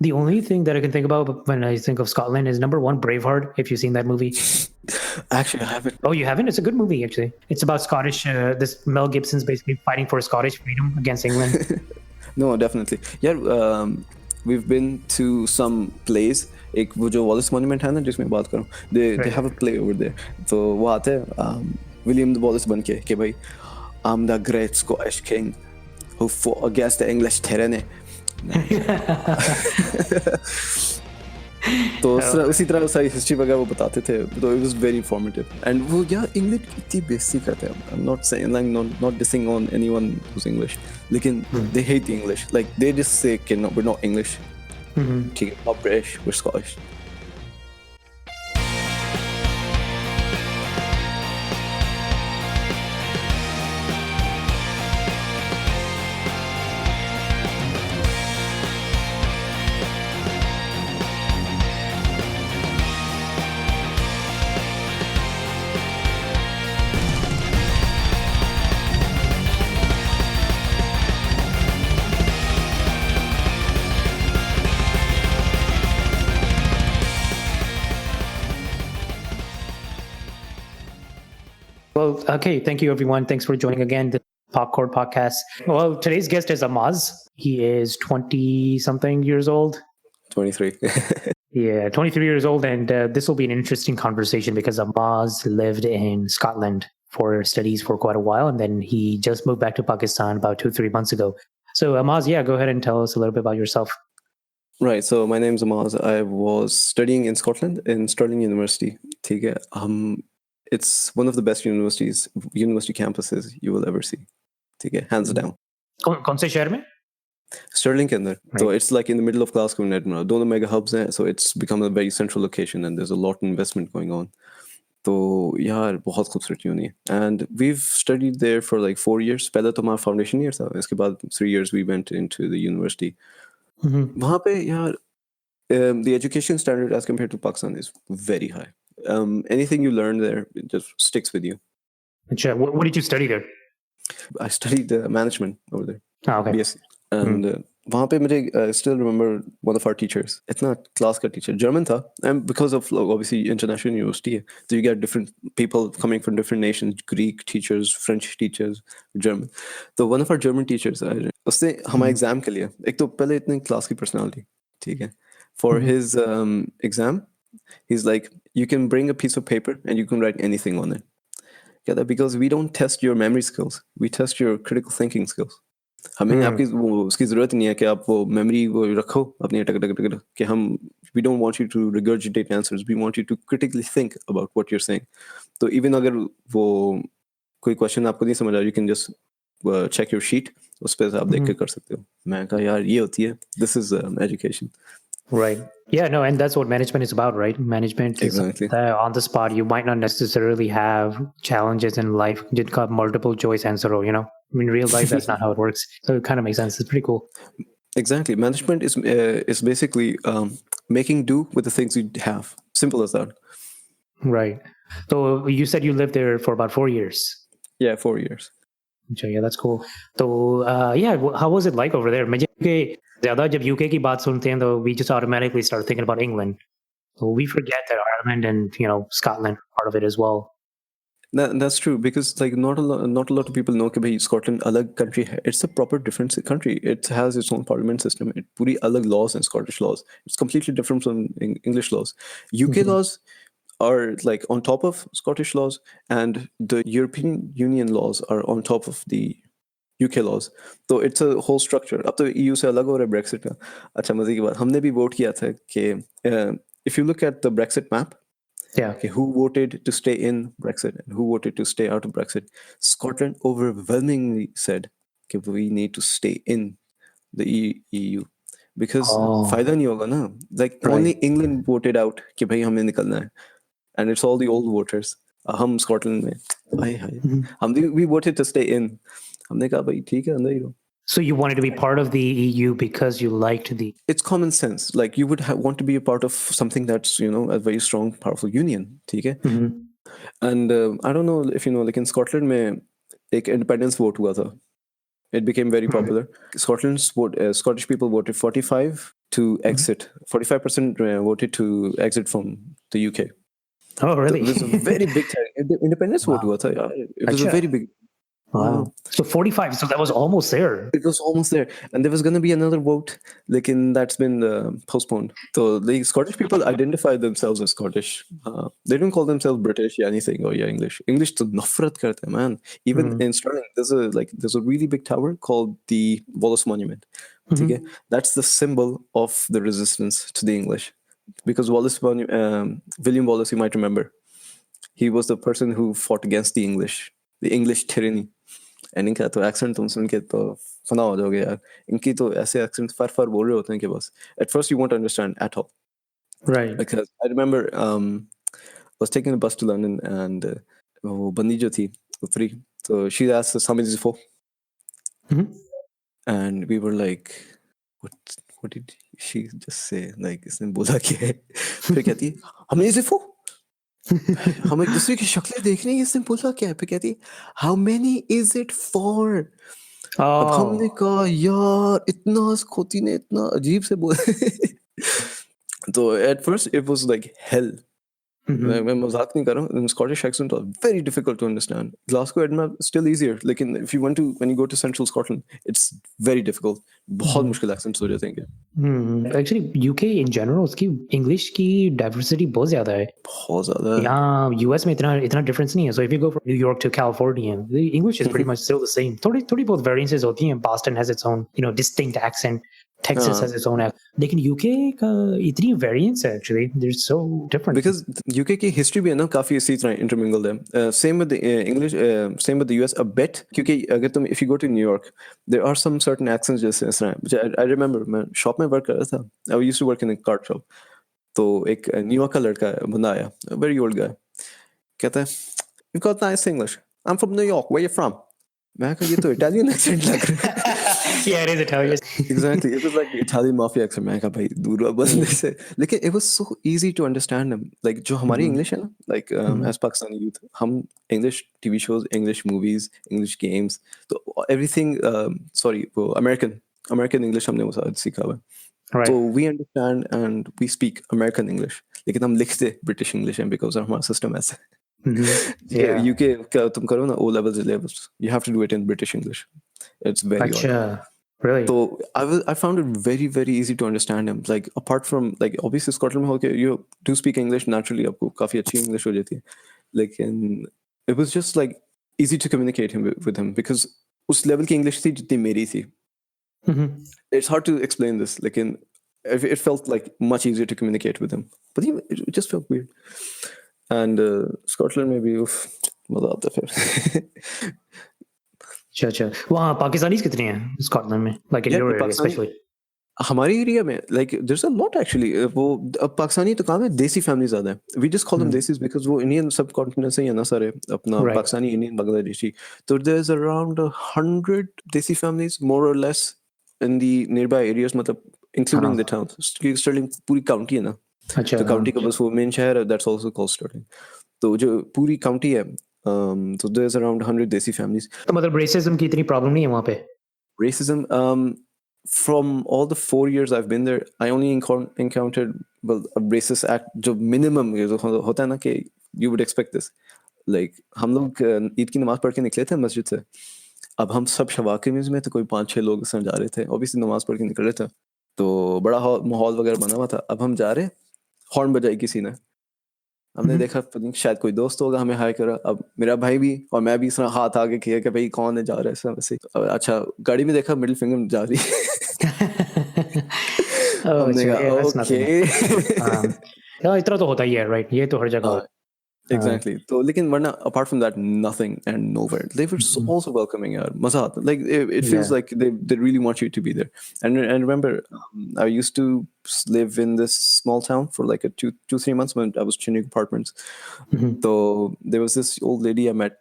The only thing that I can think about when I think of Scotland is number one, Braveheart. If you've seen that movie. Actually, I haven't. Oh, you haven't? It's a good movie, actually. It's about Scottish. This Mel Gibson's basically fighting for Scottish freedom against England. No, definitely. Yeah, we've been to some plays. एक वो जो वॉलिस monument है ना जिसमें बात करूँ, they have a play over there. तो वो आते हैं विलियम वॉलिस बन के कि भाई I'm the great Scottish king who fought against the English tyranny. तो उसी तरह सारी हिस्ट्री वगैरह वो बताते थे, तो it was very informative. And वो यार इंग्लिश कितनी बेइज्जती करते हैं. I'm not saying like not dissing on anyone who's English, लेकिन they hate the English. Like they just say कि no, we're not English. ठीक है, not British, we're Scottish. Well, okay. Thank you, everyone. Thanks for joining again, the Popcorn Podcast. Well, today's guest is Amaaz. He is 20-something years old. 23. Yeah, 23 years old. And this will be an interesting conversation because Amaaz lived in Scotland for studies for quite a while. And then he just moved back to Pakistan about 2-3 months ago. So Amaaz, yeah, go ahead and tell us a little bit about yourself. Right. So my name's Amaaz. I was studying in Scotland in Stirling University. ठीक है. It's one of the best university campuses you will ever see. ठीक है, hands down. कौन से शहर में? Stirling के अंदर. Right. So it's like in the middle of Glasgow and Edinburgh. दोनों mega hubs हैं. So it's become a very central location and there's a lot of investment going on. तो यार बहुत खूबसूरत uni है. And we've studied there for like 4 years. पहले तो हमारा foundation year था. इसके बाद 3 years we went into the university. वहाँ पे यार the education standard as compared to Pakistan is very high. Anything you learn there, it just sticks with you. What did you study there? I studied management over there. Okay. BSc. And वहाँ पे मुझे I still remember one of our teachers. इतना class का teacher, German था, and because of obviously international university, so you get different people coming from different nations, Greek teachers, French teachers, German. So one of our German teachers, उसने हमारे exam के लिए, एक तो पहले इतनी class की personality, ठीक है, for his exam, he's like, you can bring a piece of paper and you can write anything on it. Yeah, because we don't test your memory skills, we test your critical thinking skills. हमें आपकी उसकी जरूरत नहीं है कि आप वो memory वो रखो अपनी टक टक टक कि हम we don't want you to regurgitate answers, we want you to critically think about what you're saying. तो even अगर वो कोई question आपको नहीं समझ आ, you can just check your sheet, उस पे आप देख के कर सकते हो. मैं कहा यार ये होती है, this is education. Right. Yeah, no, and that's what management is about, right? Management Exactly. is on the spot. You might not necessarily have challenges in life. You got multiple choice answer, or, you know, in real life, that's not how it works. So it kind of makes sense. It's pretty cool. Exactly. Management is basically making do with the things you have. Simple as that. Right. So you said you lived there for about 4 years. Yeah, 4 years. Yeah, that's cool. So yeah, how was it like over there? मुझे ज़्यादा जब UK की बात सुनते हैं, though, we just automatically start thinking about England. So we forget that Ireland and, you know, Scotland are part of it as well. That's true, because like not a lot of people know कि भाई Scotland अलग country है. It's a proper different country. It has its own parliament system. It पूरी अलग laws and Scottish laws. It's completely different from English laws. UK laws are like on top of Scottish laws, and the European Union laws are on top of the UK laws. So it's a whole structure. अब तो EU से अलग हो रहा है Brexit का. अच्छा मजे की बात, हमने भी वोट किया था कि if you look at the Brexit map, okay, who voted to stay in Brexit and who voted to stay out of Brexit, Scotland overwhelmingly said that we need to stay in the EU because फायदा नहीं होगा ना. Like only England voted out कि भाई हमें निकलना है, and it's all the old voters. हम Scotland में we voted to stay in. हमने कहा भाई ठीक है अंदर ही रहो. So you wanted to be part of the EU because you liked the... It's common sense. Like you would want to be a part of something that's, you know, a very strong, powerful union. ठीक है? And I don't know if you know, like in Scotland में एक independence vote हुआ था. It became very popular. Scottish people voted 45 to exit. 45% voted to exit from the UK. Oh, So really? it was a very big independence vote हुआ था यार. It was a Acha. very big. Wow. So 45. So that was almost there. It was almost there, and there was going to be another vote, like that's been postponed. So the Scottish people identify themselves as Scottish. They don't call themselves British or anything, or English. English to nafrat karte hain, man. Even in Stirling, there's a really big tower called the Wallace Monument. Okay? That's the symbol of the resistance to the English, because William Wallace, you might remember, he was the person who fought against the English tyranny. And इनका तो accent तुम सुन के तो फना हो जाओगे यार. इनकी तो ऐसे एक्सेंट फर बोल रहे होते हैं कि बस at first you won't understand at all. Right. Because I remember I was taking a bus to London, and वो बंदी जो थी उतरी, so she asked us how many is it for, and we were like, what did she just say, like इसने बोला क्या है. फिर कहती how many is it for. हम एक दूसरे की शक्लें देख रहे हैं, इसने बोला क्या है. फिर कहती how many is it for. अब हमने कहा यार इतना खोती ने इतना अजीब से बोला. तो at first it was like hell. मैं मजाक नहीं कर रहा हूँ. Scottish accent was very difficult to understand. Glasgow, Edinburgh still easier. लेकिन if you when you go to central Scotland, it's very difficult. बहुत मुश्किल accents हो जाते हैं. Actually UK in general उसकी English की diversity बहुत ज़्यादा है. बहुत ज़्यादा. यहाँ US में इतना difference नहीं है. So if you go from New York to California, the English is pretty much still the same. थोड़ी बहुत variances होती हैं. Boston has its own distinct accent. Texas has its own accent. लेकिन UK का इतनी variance है actually. They're so different. Because UK की history भी है ना काफी इसी तरह intermingled है. Same with the English, same with the US a bit. क्योंकि अगर if you go to New York, there are some certain accents जैसे इस तरह. I remember मैं shop में work कर रहा था. I used to work in a card shop. तो एक न्यूयॉर्क का लड़का बंदा आया, a very old guy. कहता है you've got nice English. I'm from New York. Where you from? मैं कहा ये तो Italian accent लग रहा है. Yeah, it is Italian. Exactly. It was like Italian mafia accent. मैं कहा भाई दूर रहो बंदे से. लेकिन it was so easy to understand him. Like जो हमारी English है ना, like as Pakistani youth, हम English TV shows, English movies, English games, तो everything, वो American English हमने वो साथ सीखा हुआ है. Right. So we understand and we speak American English. लेकिन हम लिखते British English हैं because हमारा system ऐसा है. Yeah. UK का तुम करो ना O levels, you have to do it in British English. It's very odd. Really? So I found it very, very easy to understand him. Like apart from like obviously Scotland में होके you do speak English naturally, आपको काफी अच्छी English हो जाती है. लेकिन it was just like easy to communicate with him because उस level की English थी जितनी मेरी थी. It's hard to explain this. लेकिन it felt like much easier to communicate with him. But it just felt weird. And Scotland maybe मजा आता फिर. अच्छा वहाँ पाकिस्तानीज कितने हैं स्कॉटलैंड में, like in your area especially? हमारे एरिया में like there's a lot actually. वो पाकिस्तानी तो काम है, देसी फैमिली ज्यादा है. We just call them desis because वो इंडियन सब कॉन्टिनेंट से ही है ना सारे, अपना Pakistani, Indian, Bangladeshi. So there's around 100 desi families more or less in the nearby areas, मतलब including the towns. Stirling पूरी काउंटी है ना, तो काउंटी का बस वो मेन शहर है, that's also called Stirling. तो जो पूरी काउंटी है, so there's around 100 desi families. तो मतलब racism की इतनी problem नहीं है वहाँ पे? Racism, from all the 4 years I've been there, I only encountered a racist act जो minimum होता है ना कि you would expect this. Like हम लोग ईद की नमाज पढ़ के निकले थे मस्जिद से. अब हम सब शवाके में तो कोई 5-6 लोग जा रहे थे, obviously नमाज पढ़ के निकल रहे थे, तो बड़ा माहौल वगैरह बना हुआ था. अब हम जा रहे, हॉर्न बजाई किसी ने, हमने देखा शायद कोई दोस्त होगा, हमें हाय करा. अब मेरा भाई भी और मैं भी हाथ आगे किया कि भाई कौन है जा रहा है सब ऐसे. अच्छा गाड़ी में देखा मिडिल फिंगर जा रही. हमने कहा ओके. इतना तो होता ही है, राइट? ये तो हर जगह. Exactly. So, लेकिन वरना apart from that, nothing and nowhere. They were also welcoming. मजा आता. Like it feels like they really want you to be there. And remember, I used to live in this small town for like 2-3 months when I was changing apartments. So there was this old lady I met.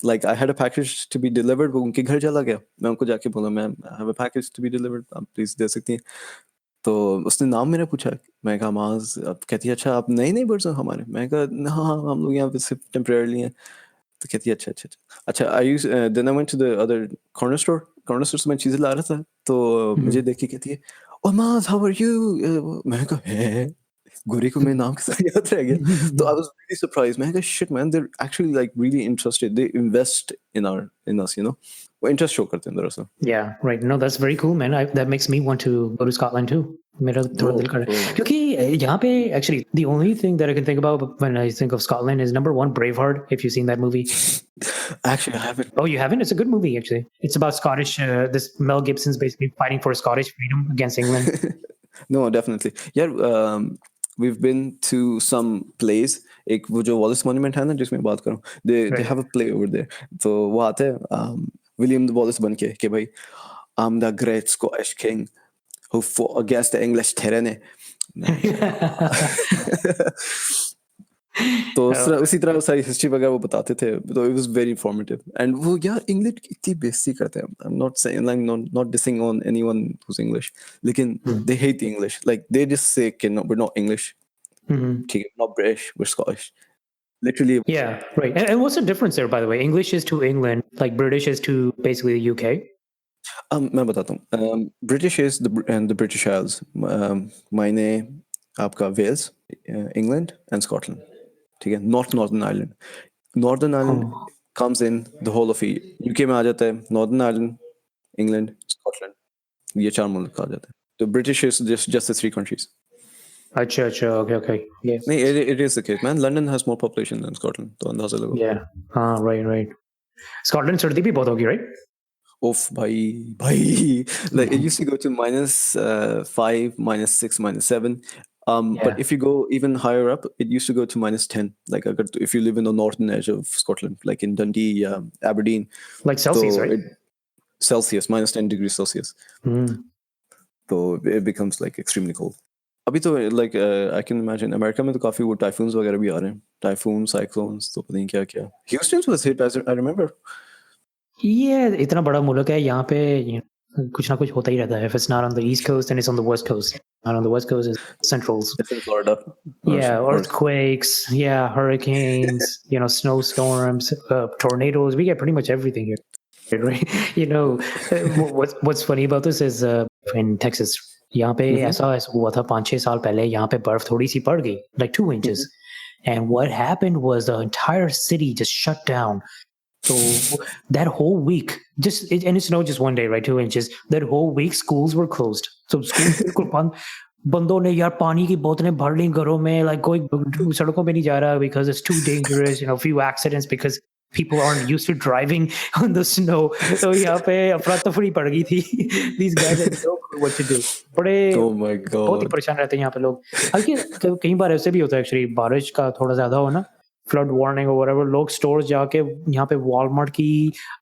Like I had a package to be delivered, वो उनके घर चला गया. मैं उनको जाके बोला, ma'am, I have a package to be delivered. आप please दे सकती हैं? तो उसने नाम मेरा पूछा. मैं कहा अमाज. अब कहती है अच्छा आप नई पर्सन हमारे. मैं कहा हाँ हम लोग यहाँ पे सिर्फ टेम्परेरली हैं. तो कहती है अच्छा then I went to the other corner store से मैं चीज़ें ला रहा था, तो मुझे देख के कहती है Amaaz, how are you? मैंने कहा है गोरे को मेरे नाम के साथ याद रह गया. So I was really surprised. मैंने कहा shit man, they're actually like really interested. They invest in us, you know. वो interest show करते हैं दरअसल. Yeah, right. No, that's very cool, man. That makes me want to go to Scotland too. मेरा थोड़ा दिल कर रहा है क्योंकि यहाँ पे actually the only thing that I can think about when I think of Scotland is number one, Braveheart. If you've seen that movie. Actually, I haven't. Oh, you haven't? It's a good movie actually. It's about Scottish. This Mel Gibson's basically fighting for Scottish freedom against England. No, definitely. Yeah, we've been to some plays. एक वो जो Wallace Monument है ना जिसमें बात करूँ, they Right. have a play over there. तो वो आते हैं William Wallace बन के कि भाई I'm the great Scottish king who fought against the English tyranny. तो उसी तरह सारी हिस्ट्री वगैरह वो बताते थे. तो it was very informative. And वो यार इंग्लिश की इतनी बेइज्जती करते हैं. I'm not saying like not dissing on anyone who's English. लेकिन they hate the English. Like they just say we're not English. ठीक है, we're not British, we're Scottish. Literally. Yeah, right. And what's the difference there, by the way? English is to England, like British is to basically the UK. मैं बताता हूँ. British is the British Isles. मायने आपका Wales, England and Scotland. ठीक है, not Northern Ireland. Northern Ireland comes in the whole of UK में आ जाता है. Northern Ireland, England, Scotland. ये चार मुल्क आ जाते हैं. तो British is just the three countries. Acha, okay. Yes. नहीं, it is the case, man. London has more population than Scotland. तो अंदाजा लगाओ. Yeah. Right. Scotland सर्दी भी बहुत होगी, right? Oof, bhai. Like it used to go to -5, -6, -7. But if you go even higher up, it used to go to -10. Like if you live in the northern edge of Scotland, like in Dundee, Aberdeen. Like Celsius, right? Celsius, -10 degrees Celsius. So it becomes like extremely cold. अभी तो like I can imagine America में तो काफी वो typhoons वगैरह भी आ रहे हैं. Typhoons, cyclones, तो पता नहीं क्या. Houston was hit, as I remember. Yeah, इतना बड़ा मुल्क है यहाँ पे कुछ ना कुछ होता ही रहता है. If it's not on the East Coast, then it's on the West Coast. Not on the West Coast, it's Centrals. It's in Florida. Yeah, earthquakes. Yeah, hurricanes. Snowstorms, tornadoes. We get pretty much everything here. Right? What's funny about this is in Texas, यहाँ पे ऐसा हुआ था 5-6 साल पहले. यहाँ पे बर्फ थोड़ी सी पड़ गई, like 2 inches. And what happened was the entire city just shut down. So that whole week, and it snowed just one day, right? 2 inches. That whole week, schools were closed. So schools बिल्कुल बंद. बंदों ने यार पानी की बोतलें भर ली घरों में, like कोई सड़कों पे नहीं जा रहा because it's too dangerous. Few accidents because people aren't used to driving on the snow. So यहाँ पे अफरा तफरी पड़ गई थी. These guys had no clue what to do. Oh my God. बहुत ही परेशान रहते हैं यहाँ पे लोग. हालांकि कई बार ऐसे भी होता है एक्चुअली, बारिश का थोड़ा ज्यादा हो ना, फ्लड वार्निंग और whatever, लोग स्टोर्स जाके यहाँ पे वॉलमार्ट की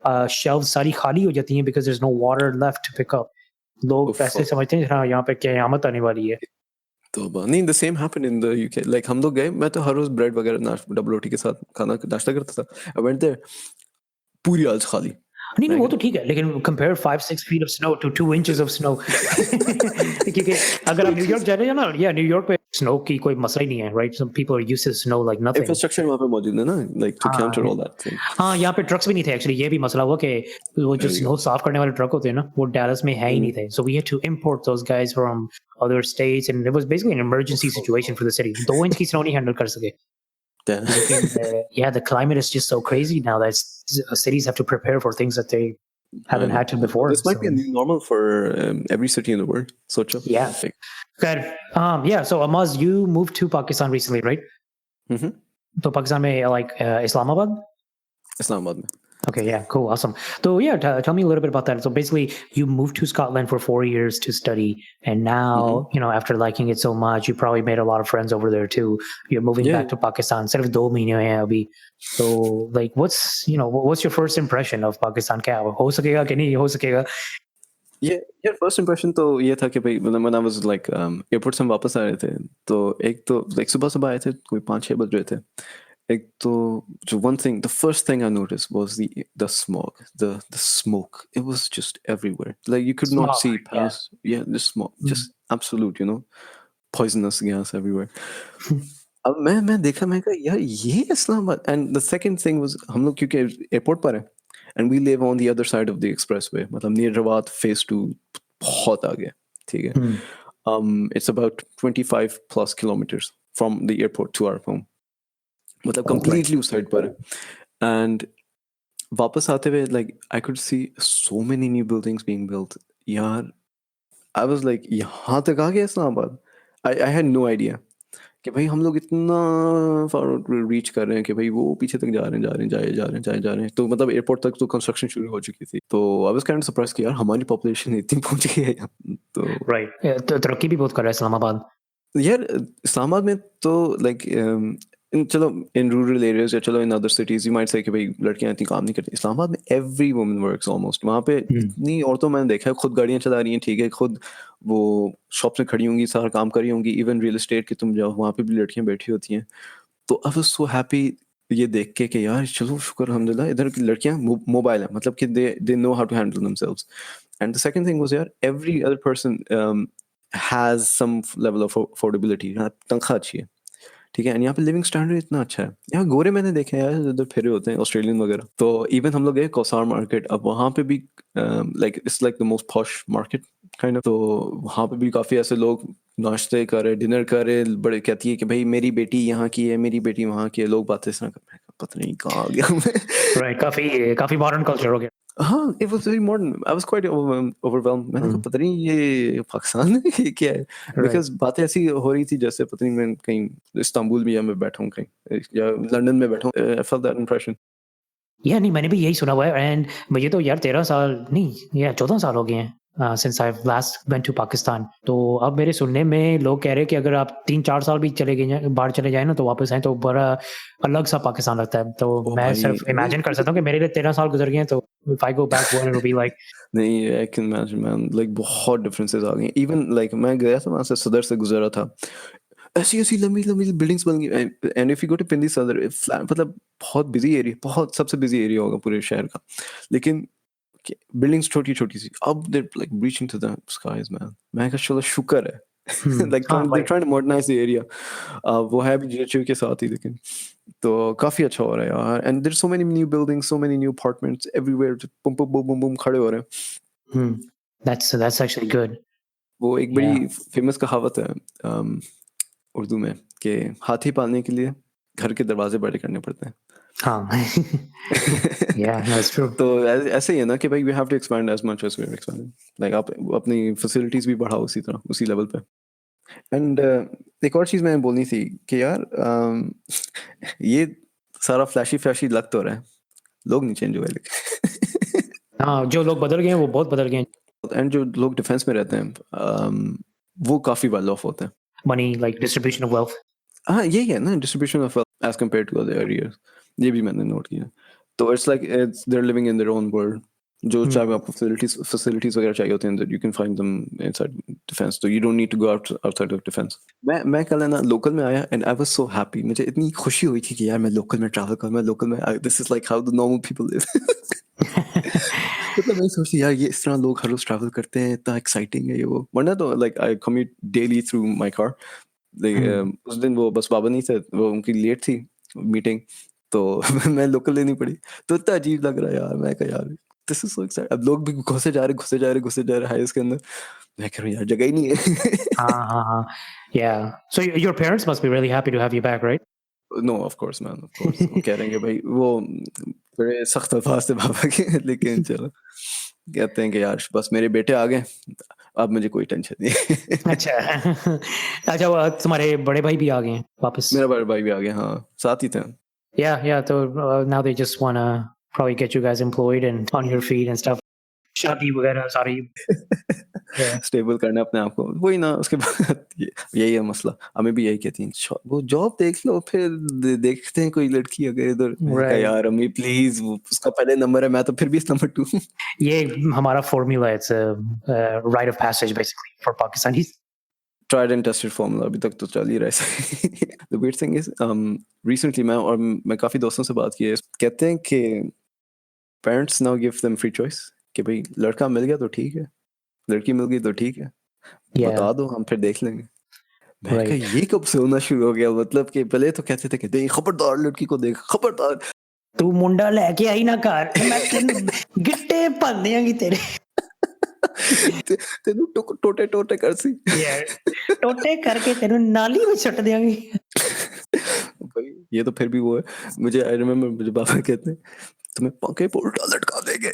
शेल्फ सारी खाली हो जाती हैं because there's no water left to pick up. लोग पैसे समझते हैं हाँ यहाँ पे क़यामत आने वाली है. तो नहीं, the same happened in the UK. Like हम लोग गए, मैं तो हर रोज ब्रेड वगैरह डबल रोटी के साथ खाना नाश्ता करता था. I went there, पूरी आल्स खाली. नहीं वो तो ठीक है, लेकिन compare 5-6 feet of snow to 2 inches of snow. क्योंकि अगर आप न्यूयॉर्क जा रहे हैं ना, न्यूयॉर्क पे स्नो की कोई मसला ही नहीं है, right? Some people are used to snow like nothing. Infrastructure वहाँ पे मौजूद है ना, like to counter all that thing. हाँ, यहाँ पे ट्रक्स भी नहीं थे एक्चुअली. ये भी मसला हुआ कि वो जो स्नो साफ करने वाले ट्रक होते हैं ना, वो डैलस में है ही नहीं थे. So we had to import those guys from other states, and it was basically an emergency situation for the city. 2 inch की स्नो नहीं हैंडल कर सके. Yeah, the climate is just so crazy now that cities have to prepare for things that they haven't had to before. This might be a new normal for every city in the world. Yeah. Good. Yeah. So Amaaz, you moved to Pakistan recently, right? Mm-hmm. So Pakistan mein like Islamabad? Islamabad mein. Okay, yeah, cool, awesome. So yeah, tell me a little bit about that. So basically, you moved to Scotland for 4 years to study, and now after liking it so much, you probably made a lot of friends over there too. You're moving back to Pakistan. Instead of 2 mahine hai abhi. So like, what's your first impression of Pakistan? Kya ho sakega ki nahi ho sakega? Yeah, first impression तो ये था कि भाई when I was like airport से हम वापस आ रहे थे, तो एक तो like सुबह आए थे, कोई 5-6 बज रहे थे. एक तो the first thing I noticed was the smog, the smoke. It was just everywhere. Like you could not see past. Yeah, the smoke, just absolute, poisonous gas everywhere. अब मैं देखा, मैं कहा यार ये Islamabad. And the second thing was हम लोग क्योंकि एयरपोर्ट पर हैं, and we live on the other side of the expressway. मतलब near Rawat phase 2 बहुत आगे. ठीक है. Hmm. It's about 25 plus kilometers from the airport to our home. मतलब Oh, right. completely उस साइड पर है. And वापस आते हुए like I could see so many new buildings being built. यार I was like यहाँ तक आ गया Islamabad. I had no idea कि भाई हम लोग इतना फॉर रीच कर रहे हैं कि भाई वो पीछे तक जा रहे हैं. तो मतलब एयरपोर्ट तक तो कंस्ट्रक्शन शुरू हो चुकी थी. तो I was kind of surprise कि यार हमारी पॉपुलेशन इतनी पहुंच गई है यहाँ. तो Right. तो तरक्की भी बहुत कर रहा है इस्लामाबाद. यार इस्लामाबाद में तो लाइक चलो इन रूरल एरियाज या चलो in other cities you might say कि भाई लड़कियां इतनी काम नहीं करती. इस्लामाबाद में एवरी वुमन वर्क्स ऑलमोस्ट. वहाँ पे इतनी औरतों मैंने देखा है खुद गाड़ियां चला रही हैं, ठीक है, खुद वो शॉप में खड़ी होंगी, सारा काम कर रही होंगी. इवन रियल एस्टेट की तुम जाओ वहाँ पे भी लड़कियां बैठी होती हैं. तो आई वाज सो हैप्पी ये देख के कि यार चलो शुक्र अल्हम्दुलिल्लाह इधर की लड़कियां मोबाइल हैं, मतलब कि they know how to handle themselves. And the second thing was यार every other person has some level of affordability. तनख्वाह अच्छी है, ठीक है, एंड यहाँ पे लिविंग स्टैंडर्ड इतना अच्छा है. यहाँ गोरे मैंने देखे हैं यार इधर फिरे होते हैं ऑस्ट्रेलियन वगैरह. तो इवन हम लोग गए कौसार मार्केट. अब वहाँ पे भी like it's like the most posh market kind of. तो वहाँ पे भी काफी ऐसे लोग नाश्ते कर रहे, डिनर कर रहे, बड़े कहती है कि भाई मेरी बेटी यहाँ की है, मेरी बेटी वहाँ की है. लोग बातें इस तरह कर रहे हैं. पता नहीं कहाँ आ गया मैं. Right. काफी मॉडर्न कल्चर हो गया. हाँ, it was very modern. I was quite overwhelmed. मैंने कहा पता नहीं ये पाकिस्तान है ये क्या है. Right. Because बातें ऐसी हो रही थी जैसे पता नहीं मैं कहीं इस्तांबुल में या मैं बैठा हूँ कहीं या लंदन में बैठा हूँ. I felt that impression. Yeah, नहीं मैंने भी यही सुना हुआ है. एंड मुझे तो यार 13 साल नहीं या 14 साल हो गए हैं since I've last went to Pakistan. तो अब मेरे सुनने में लोग कह रहे हैं कि अगर आप 3-4 साल भी चले गए बाहर चले जाए ना तो वापस आए तो बड़ा अलग सा पाकिस्तान लगता है. तो ओ मैं भाई सिर्फ इमेजिन कर सकता हूँ कि मेरे लिए 13 साल गुजर गए हैं तो if I go back what it'll be like. नहीं, I can imagine man. Like बहुत differences आ गई. Even like मैं गया था वहाँ से सदर से गुजरा था. ऐसी ऐसी लंबी लंबी बिल्डिंग्स बन गई. And if you go to Pindi Saddar मतलब बहुत बिजी एरिया, बहुत सबसे बिजी एरिया होगा पूरे शहर का. लेकिन बिल्डिंग्स छोटी छोटी सी. अब they like reaching to the skies man. मैं कहा चलो शुक्र है. like हाँ they're भाई. trying to modernize the area. वो है भी जीएचयू के साथ ही लेकिन तो काफी अच्छा हो रहा है यार. and there's so many new buildings, so many new apartments everywhere. bum bum bum bum bum खड़े हो रहे हैं. That's actually good. वो एक Yeah. बड़ी फेमस कहावत है उर्दू में कि हाथी पालने के लिए घर के दरवाजे बड़े करने पड़ते हैं. हाँ. Yeah, that's true. तो ऐसे ही है ना कि भाई we have to expand as much as we're expanding. like आप अपनी facilities भी बढ़ाओ उसी तरह उसी लेवल पे. एंड एक और चीज मैंने बोलनी थी कि यार ये सारा फ्लैशी फ्लैशी लग तो रहा है, लोग नहीं चेंज हुए लेकिन. हाँ, जो लोग बदल गए हैं वो बहुत बदल गए हैं. एंड जो लोग डिफेंस में रहते हैं वो काफी वेल ऑफ होते हैं. Money, like distribution of wealth. हाँ यही है ना distribution of age compare to other areas. ये भी मैंने नोट किया. तो it's like they're living in their own world. जो चाहे आपको फैसिलिटीज वगैरह चाहिए होते हैं that you can find them inside defence. तो you don't need to go outside of defence. मैं कल है ना लोकल में आया and I was so happy. मुझे इतनी खुशी हुई थी कि यार मैं लोकल में ट्रैवल कर, मैं लोकल में this is like how the normal people live. मतलब मैं सोचती यार ये इस तरह लोग हर रोज ट्रैवल करते हैं, इतना एक्साइटिंग है ये वो. वरना तो like I commute daily through my car. उस दिन वो बस बाबा नहीं थे, वो उनकी लेट थी मीटिंग तो मैं लोकल लेनी पड़ी. तो इतना अजीब लग रहा है यार. मैं कहा यार दिस इज सो एक्साइटिंग. अब लोग भी घुसे जा रहे हाइस के अंदर. मैं कह रहा हूँ यार जगह ही नहीं है. Yeah. So your parents must be really happy to have you back, right? No of course man, of course. वो कह रहे हैं भाई वो बड़े सख्त अल्फाज थे बाबा के. लेकिन चलो कहते हैं कि यार बस मेरे बेटे आ गए, अब मुझे कोई टेंशन नहीं. अच्छा वो तुम्हारे बड़े भाई भी आ गए हैं वापस. मेरा बड़ा भाई भी आ गया. हाँ साथ ही थे. Yeah. So now they just wanna probably get you guys employed and on your feet and stuff. शादी वगैरह सारी. स्टेबल करना अपने आप को. वही ना उसके बाद यही है मसला. हमें भी यही कहती हैं वो जॉब देख लो फिर देखते हैं कोई लड़की अगर इधर. यार अम्मी प्लीज उसका पहले नंबर है, मैं तो फिर भी इस नंबर 2. ये हमारा formula. It's a rite of passage basically for Pakistanis. tried and tested formula. अभी तक तो चल ही रहा है. The weird thing is recently मैं काफी दोस्तों से बात की है. कहते हैं कि parents now give them free choice कि भाई लड़का मिल गया तो ठीक है, लड़की मिल गई तो ठीक है, बता दो हम फिर देख लेंगे. मैं कहा ये कब से होना शुरू हो गया. मतलब कि पहले तो कहते थे कि देख खबरदार लड़की को देख खबरदार, तू मुंडा लेके आई ना घर मैं तेन गिट्टे भन देंगी तेरे. तेनू टोटे टोटे कर सी यार टोटे करके तेनू नाली में छट देंगे। भाई ये तो फिर भी वो है। मुझे आई रिमेम्बर मुझे पापा कहते हैं तुम्हें पंखे पे उल्टा लटका देंगे।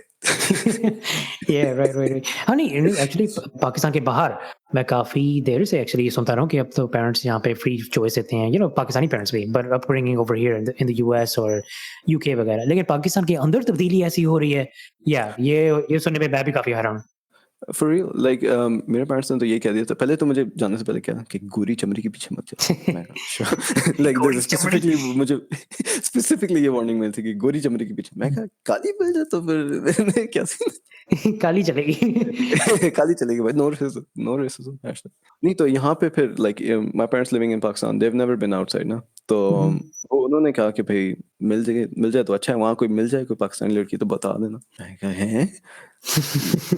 राइट। हाँ नहीं एक्चुअली पाकिस्तान के बाहर मैं काफी देर से एक्चुअली सुनता रहा हूँ कि अब तो पेरेंट्स यहाँ पे फ्री चॉइस देते हैं, पाकिस्तानी पेरेंट्स भी, but upbringing over here in the US और यूके वगैरह, लेकिन पाकिस्तान के अंदर तब्दीली ऐसी हो रही है। ये सुनने में मैं भी काफी हैरान हूँ। फॉर रियल लाइक मेरे पेरेंट्स ने तो ये कह दिया था पहले तो मुझे जाने से पहले क्या कि गोरी चमड़ी के पीछे मत जाओ। मैं कहा लाइक गोरी स्पेसिफिकली मुझे स्पेसिफिकली ये वार्निंग मिली थी कि गोरी चमड़ी के पीछे। मैं कहा काली मिल जाए तो फिर क्या सीन काली चलेगी। काली चलेगी भाई। नो रेसिज्म नहीं तो यहाँ पे फिर like my parents living in Pakistan they have never been outside ना, तो वो उन्होंने कहा कि भाई मिल जाए तो अच्छा है, वहाँ कोई मिल जाए कोई पाकिस्तानी लड़की तो बता देना। मैं कहा हैं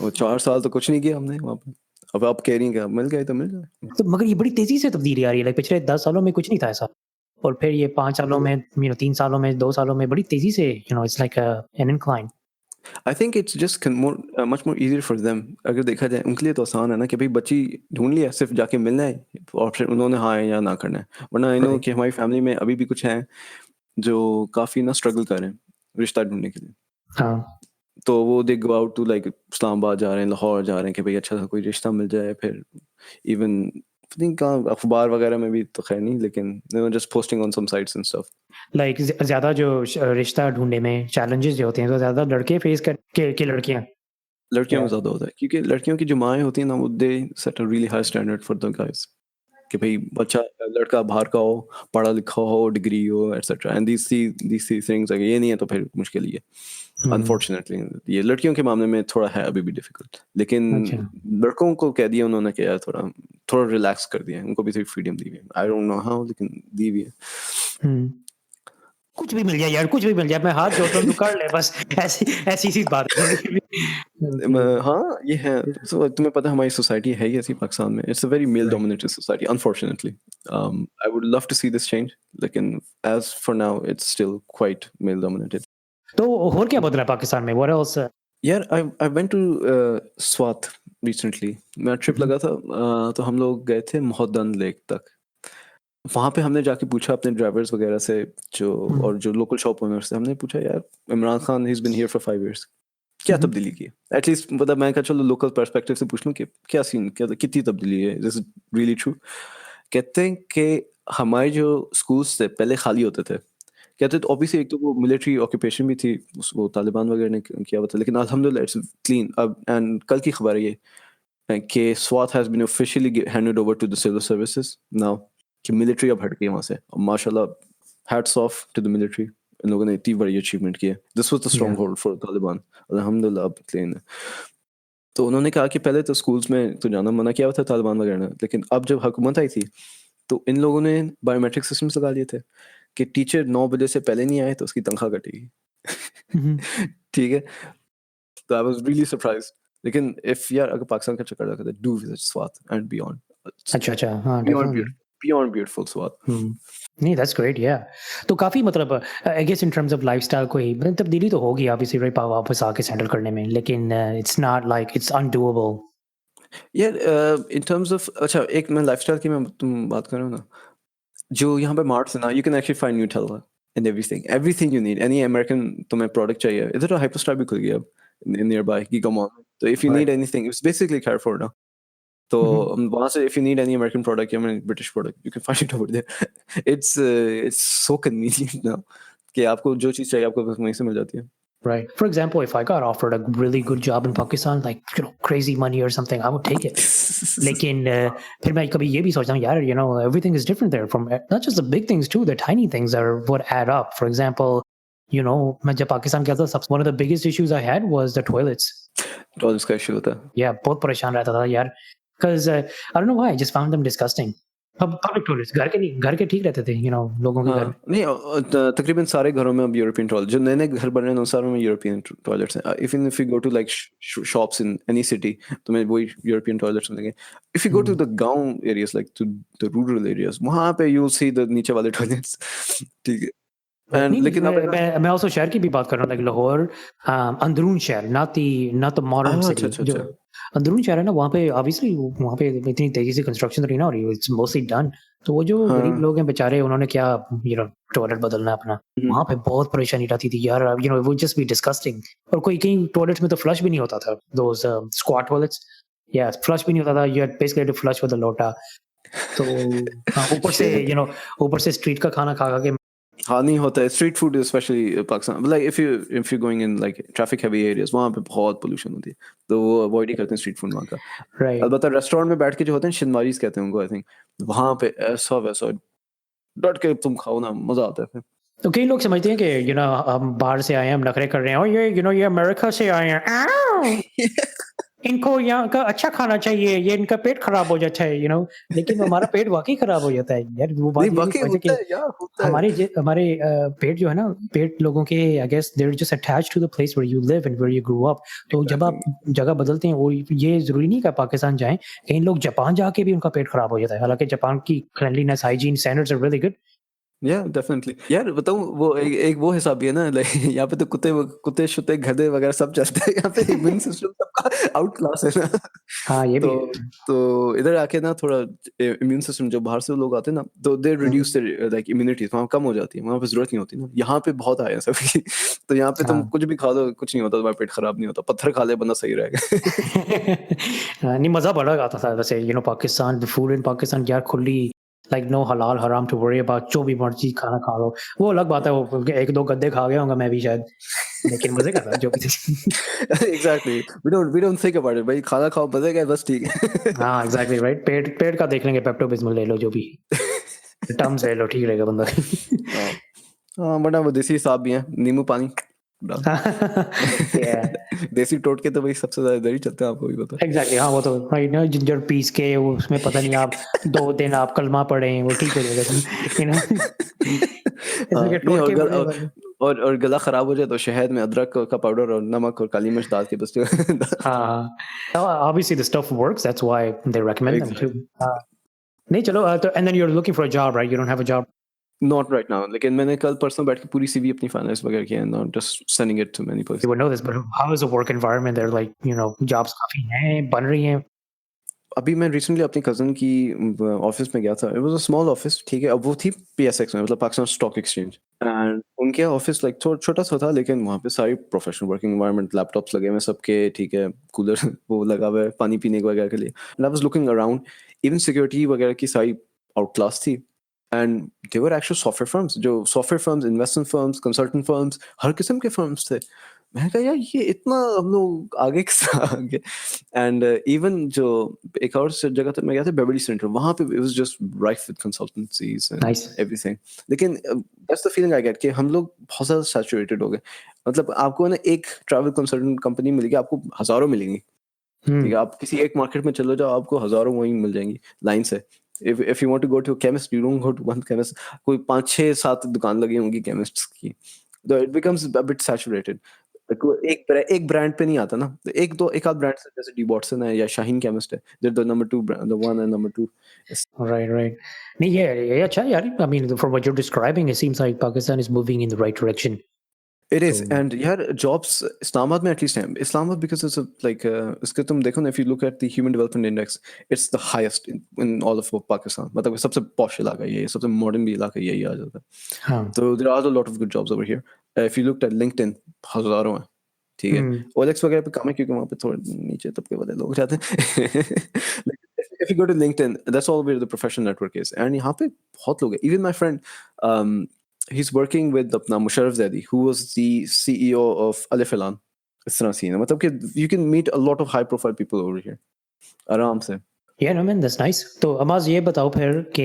वो 4 साल तो कुछ नहीं किया हमने वहाँ पे, अब आप कह रही हैं कि मिल गए तो मिल जाए। तो मगर ये बड़ी तेजी से तब्दीली आ रही है, लाइक पिछले 10 सालों में कुछ नहीं था ऐसा, और फिर ये 5 सालों में 3 सालों में 2 सालों में बड़ी तेजी से it's like an incline. I think it's just much more easier for them. अगर देखा जाए उनके लिए तो आसान है ना कि भाई बच्ची ढूंढ लिया, सिर्फ जाके मिलना है और फिर उन्होंने हाँ या ना करना है। वरना आई नो कि हमारी फैमिली में अभी भी कुछ हैं जो काफ़ी ना स्ट्रगल कर रहे हैं रिश्ता ढूंढने के लिए। हाँ तो वो they go out to like Islamabad जा रहे हैं, लाहौर जा रहे हैं कि भाई अच्छा सा कोई रिश्ता मिल जाए। फिर इवन थिंक अखबार वगैरह में भी तो खैर नहीं, लेकिन just posting on some sites and stuff. Like ज्यादा जो रिश्ता ढूंढने में चैलेंजेस जो होते हैं तो ज्यादा लड़के फेस कर के लड़कियां। लड़कियों में ज़्यादा होता है क्योंकि लड़कियों की जो माएँ होती हैं ना वो they set a really high standard for the guys कि भाई बच्चा लड़का बाहर का हो, पढ़ा लिखा हो, डिग्री हो एटसेट्रा, एंड दीस थिंग्स अगर ये नहीं है तो फिर मुश्किल ही है। अनफॉर्चुनेटली ये लड़कियों के मामले में थोड़ा है अभी भी डिफिकल्ट, लेकिन अच्छा लड़कों को कह दिया उन्होंने कि यार थोड़ा थोड़ा रिलैक्स कर दिया है, उनको भी थोड़ी फ्रीडम दी हुई है। आई डोंट नो हाउ लेकिन दी हुई है। कुछ भी मिल जाए यार, कुछ भी मिल जाए, मैं हाथ जोड़ता हूँ, तू कर ले बस। ऐसी ऐसी सी बात है थोड़ी हाँ ये है। so, तुम्हें पता है हमारी सोसाइटी है ही ऐसी पाकिस्तान में। It's a very male dominated society unfortunately. I would love to see this change, लेकिन as for now it's still quite male dominated. तो और क्या बदला पाकिस्तान में? What else? यार I went to Swat recently. मेरा ट्रिप लगा था तो हम लोग गए थे मोहद्दन लेक तक। वहाँ पे हमने जाके पूछा अपने ड्राइवर्स वगैरह से जो और जो लोकल शॉप ओनर से हमने पूछा यार Imran Khan he is been here for 5 years, क्या तब्दीली की है? एटलीस्ट मतलब मैं कहा चलो लोकल पर्सपेक्टिव से पूछ लूँ कि क्या सीन, क्या कितनी तब्दीली है, दिस इज रियली ट्रू। कहते हैं कि हमारे जो स्कूल्स थे पहले खाली होते थे। कहते तो ऑब्वियसली एक तो वो मिलिट्री ऑक्यूपेशन भी थी, वो तालिबान वगैरह ने किया हुआ था, लेकिन अल्हम्दुलिल्लाह इट्स क्लीन अब। एंड कल की खबर है ये कि Swat has been officially handed over to the civil services now, कि मिलिट्री अब हट गई वहाँ से। और माशाल्लाह hats off to the military, इन लोगों ने इतनी बड़ी अचीवमेंट की है। This was the stronghold for Taliban, अल्हम्दुलिल्लाह अब क्लीन है। तो उन्होंने कहा कि पहले तो स्कूल्स में तो जाना मना किया हुआ था तालिबान वगैरह ने, लेकिन अब जब हुकूमत आई थी तो इन लोगों ने बायोमेट्रिक सिस्टम्स लगा लिए थे कि टीचर 9 बजे से पहले नहीं आए तो उसकी तनख्वाह कटेगी। ठीक है, तो आई वाज रियली सरप्राइज्ड। लेकिन इफ यार अगर पाकिस्तान का चक्कर लगा तो do visit Swat and beyond, अच्छा हाँ beyond definitely. Beautiful, beyond beautiful Swat. नहीं दैट्स ग्रेट या। तो काफी मतलब I guess in terms of lifestyle कोई तब्दीली तो होगी ऑब्वियसली राइट, वापस आके सेटल करने में, लेकिन इट्स नॉट लाइक इट्स अनडूएबल। यार इन टर्म्स ऑफ अच्छा एक मैं लाइफस्टाइल की मैं तुम बात कर रहे हो ना, जो यहाँ पे मार्ट्स है ना, you can actually find Nutella and everything you need, any American तुम्हें प्रोडक्ट चाहिए। इधर तो हाइपर स्टार भी खुल गया अब नियर बाय गीगा मॉल में। तो if you need anything it's basically Carrefour ना, तो वहाँ से if you need any American product या British product you can find it over there. It's so convenient now कि आपको जो चीज़ चाहिए आपको बस वहीं से मिल जाती है। Right. For example, if I got offered a really good job in Pakistan, like crazy money or something, I would take it. लेकिन फिर मैं कभी ये भी सोचता हूँ यार, everything is different there. From not just the big things too, the tiny things are what add up. For example, मैं जब पाकिस्तान गया था, one of the biggest issues I had was the toilets. तो इसका इशू होता है। Yeah, बहुत परेशान रहता था यार, because I don't know why, I just found them disgusting. Public toilets, घर के ठीक रहते थे, लोगों के घर में। हाँ नहीं तकरीबन सारे घरों में अब यूरोपियन टॉयलेट, जो नए नए घर बन रहे हैं उन सारों में यूरोपियन टॉयलेट्स हैं। If you go to like shops in any city तुम्हें वही यूरोपियन टॉयलेट्स मिलेंगे। If you go to the गांव areas like to the rural areas, वहां पे यू विल सी द नीचे वाले टॉयलेट्स। ठीक है, नहीं एंड नहीं, लेकिन अब है ना मैं also शहर की भी बात कर रहा हूँ, लाइक लाहौर, अंदरून शहर, not the modern अच्छा city, अच्छा जो अच्छा अंदरूनी शहर है ना, वहाँ पे ऑब्वियसली वहाँ पे इतनी तेज़ी से कंस्ट्रक्शन तो नहीं ना हो रही है, इट्स मोस्टली डन। तो वो जो गरीब हाँ। लोग हैं बेचारे, उन्होंने क्या टॉयलेट बदलना है अपना, हुँ। वहाँ पे बहुत परेशानी रहती थी यार, it would just be disgusting। और कोई कहीं टॉयलेट्स में तो फ्लश भी नहीं होता था, दोज़ स्क्वाट टॉयलेट्स, या फ्लश भी नहीं होता था, you had basically to flush with a lota. तो हाँ, शिट। ऊपर से स्ट्रीट का खाना खा-खा के हाँ, नहीं होता है। Street food specially Pakistan, like if you going in like traffic heavy areas, वहाँ पे बहुत पॉल्यूशन होती है। तो वो अवॉइड ही करते हैं स्ट्रीट फूड वहाँ का। राइट। अलबत्ता रेस्टोरेंट में बैठ के जो होते हैं शिनवारीज़ कहते हैं उनको आई थिंक, वहाँ पे ऐसा-वैसा डट के तुम खाओ ना, मज़ा आता है फिर। तो कई लोग समझते हैं कि हम बाहर से आए हैं, हम नखरे कर रहे हैं, और ये अमेरिका से आए हैं, आउ! इनको यहाँ का अच्छा खाना चाहिए, ये इनका पेट खराब हो जाता है, लेकिन हमारा पेट वाक़ई खराब हो जाता है। यार वो नहीं बात ये नहीं वाक़ई समझते होता कि है यार, होता है। हमारे पेट जो है ना, पेट लोगों के I guess they are just attached to the place where you live and where you grow up. तो जब आप एग्ज़ैक्टली। जगह बदलते हैं, वो ये ज़रूरी नहीं कि आप पाकिस्तान जाएँ, कई लोग जापान जाके भी उनका पेट खराब हो जाता है। हालाँकि जापान की cleanliness, hygiene standards are really good. Yeah definitely यार बताऊँ, वो एक वो हिसाब भी है ना, लाइक यहाँ पे तो कुत्ते-शुत्ते, गधे वगैरह सब चलते हैं, यहाँ पे इम्यून सिस्टम सबका आउट क्लास है ना। हाँ, ये तो भी है। तो इधर आके ना थोड़ा इम्यून सिस्टम, जो बाहर से लोग आते हैं ना, तो दे हुँ, रिड्यूस देयर लाइक इम्यूनिटी, वहाँ कम हो जाती है, वहाँ पे ज़रूरत नहीं होती ना। यहाँ पे बहुत हाई है सबकी। तो यहाँ पे तुम हाँ। कुछ भी खा लो, कुछ नहीं होता, तुम्हारा पेट खराब नहीं होता। पत्थर खा ले बंदा सही रहेगा। नहीं, मज़ा बड़ा आता था वैसे, Pakistan, the food in Pakistan यार, खुली लाइक नो हलाल हराम टू वरी अबाउट, जो भी मर्ज़ी खाना खा लो। वो अलग बात है, वो 1-2 गद्दे खा गया होऊँगा मैं भी शायद, लेकिन मज़े करता था जो भी था। Exactly, we don't think about it, भाई खाना खाओ, मज़े का बस ठीक है। हाँ, एग्ज़ैक्टली राइट, पेट पेट का देख लेंगे, पेप्टो-बिस्मल ले लो जो भी, टम्स ले लो, ठीक रहेगा बंदा। हाँ। हाँ, वरना वो देसी हिसाब भी हैं, नींबू पानी डाल। या देसी टोटके तो भाई सबसे ज़्यादा इधर ही चलते हैं, आपको भी पता है। एग्ज़ैक्टली, हाँ, वो तो भाई ना, जिंजर पीस के वो उसमें पता नहीं आप 2 दिन आप कलमा पढ़ें, वो ठीक हो जाएगा। यू नो इसमें क्या हाँ, नहीं, टोटके पढ़ने वाले। और गला खराब हो जाए तो शहद में अदरक का पाउडर और नमक और काली मिर्च डाल के बस हाँ, obviously the stuff works, that's why they recommend them too। Exactly. हाँ, नहीं चलो, तो and then you are looking for a job, right? You don't have a job? Not right now, लेकिन मैंने कल परसों बैठ के पूरी सीवी अपनी फाइनलाइज़ वगैरह की है, not just sending it to many You person. would know this, but how is the work environment there? Like, jobs काफ़ी हैं, बन रही हैं? अभी मैं रिसेंटली अपनी कज़न की ऑफ़िस में गया था। It was a small office, ठीक है? अब वो थी पीएसएक्स में, मतलब पाकिस्तान स्टॉक एक्सचेंज, एंड उनके ऑफ़िस लाइक छोटा-सा था, लेकिन वहाँ पे सारी प्रोफ़ेशनल वर्किंग एनवायरनमेंट, लैपटॉप्स लगे हुए हैं सबके, ठीक है? कूलर वो लगा हुआ है पानी पीने वगैरह के लिए। And I was looking around, even security वगैरह की सारी आउट क्लास थी, and they were actual software firms, जो software firms, investment firms, consultant firms, हर किस्म के फर्म्स थे। मैंने कहा यार ये इतना हम लोग आगे किस तरह आ गए? एंड इवन जो एक और जगह पे मैं गया था, बेवरली सेंटर, वहाँ पे it was just rife with consultancies and nice. Everything. लेकिन that's the feeling I get कि हम लोग बहुत ज़्यादा सैचुरेटेड हो गए। मतलब आपको ना एक ट्रैवल कंसल्टेंट कंपनी मिलेगी, आपको हज़ारों मिलेंगी, हुँ, ठीक है? आप किसी एक मार्केट में चले जाओ, आपको हज़ारों वहीं मिल जाएँगी लाइन से। If you want to go to a chemist, you don't go to one chemist, कोई 5, 6, 7 दुकान लगी होंगी केमिस्ट्स की। तो it becomes a bit saturated. एक ब्रांड पे नहीं आता ना, तो एक आध ब्रांड से, जैसे डी वाटसन है या शाहीन केमिस्ट है, they're the number 2 brand, the one and number 2 is right, right. नहीं, ये अच्छा है यार, I mean from what you are describing, it seems like Pakistan is moving in the right direction. it तो is, and यार jobs Islamabad में at least हैं। Islamabad because it's like इसके तुम देखो ना, if you look at the human development index, it's the highest in all of Pakistan. मतलब सबसे पॉश इलाका ये है, सबसे मॉडर्न भी इलाका यही आ जाता है। हाँ, तो there are a lot of good jobs over here. If you looked at LinkedIn, हज़ारों हैं, ठीक है? हुँ, ओएलएक्स वगैरह पे कम है क्योंकि वहाँ पे थोड़े नीचे तबके वाले लोग रहते हैं। If you go to LinkedIn, that's all where the professional network is. And यहाँ पे बहुत लोग हैं। Even my friend, um, he's working with अपना Musharraf Zaidi, who was the CEO of Alif Elan. इस तरह सीन है। मतलब कि you can meet a lot of high profile people over here. आराम से। या नो मैन, दैट्स नाइस। तो अमाज़, ये बताओ फिर कि